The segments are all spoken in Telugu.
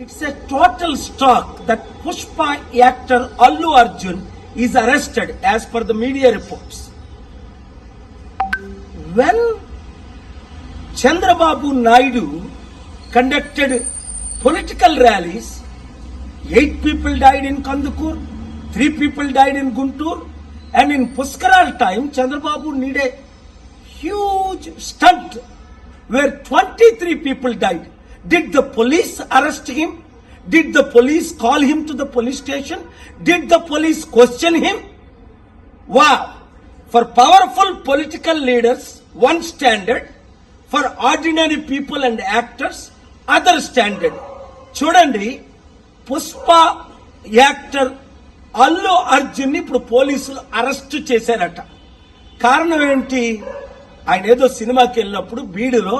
It's a total shock that Pushpa actor Allu Arjun is arrested as per the media reports. When Chandrababu Naidu conducted political rallies, 8 people died in Kandukur, 3 people died in Guntur, and in Puskaral time, Chandrababu did a huge stunt where 23 people died. Did the police arrest him? Did the police call him to the police station? Did the police question him? Wow! For powerful political leaders, one standard. For ordinary people and actors, other standard. చూడండి, పుష్ప యాక్టర్ అల్లు అర్జున్ ఇప్పుడు పోలీసులు అరెస్ట్ చేశారట. కారణం ఏంటి? ఆయన ఏదో సినిమాకి వెళ్ళినప్పుడు బీడులో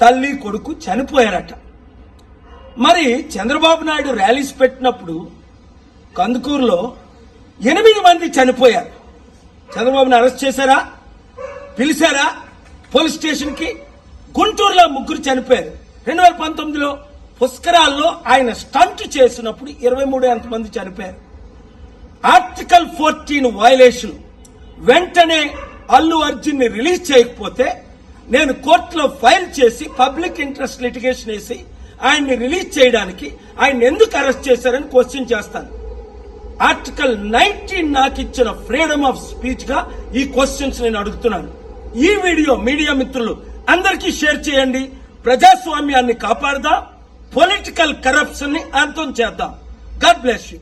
తల్లి కొడుకు చనిపోయారట. మరి చంద్రబాబు నాయుడు ర్యాలీస్ పెట్టినప్పుడు కందుకూరులో 8 మంది చనిపోయారు. చంద్రబాబుని అరెస్ట్ చేశారా? పిలిచారా పోలీస్ స్టేషన్ కి? గుంటూరులో 3 చనిపోయారు. 2019లో పుష్కరాల్లో ఆయన స్టంట్ చేసినప్పుడు 23 మంది చనిపోయారు. Article 14 violation. వెంటనే అల్లు అర్జున్ ని రిలీజ్ చేయకపోతే నేను కోర్టులో ఫైల్ చేసి పబ్లిక్ ఇంట్రెస్ట్ లిటిగేషన్ వేసి ఆయన్ని రిలీజ్ చేయడానికి ఆయన ఎందుకు అరెస్ట్ చేశారని క్వశ్చన్ చేస్తాను. ఆర్టికల్ 19 నాకు ఇచ్చిన ఫ్రీడమ్ ఆఫ్ స్పీచ్ గా ఈ క్వశ్చన్స్ నేను అడుగుతున్నాను. ఈ వీడియో మీడియా మిత్రులు అందరికీ షేర్ చేయండి. ప్రజాస్వామ్యాన్ని కాపాడదాం, పొలిటికల్ కరప్షన్ ని అంతం చేద్దాం. God bless you.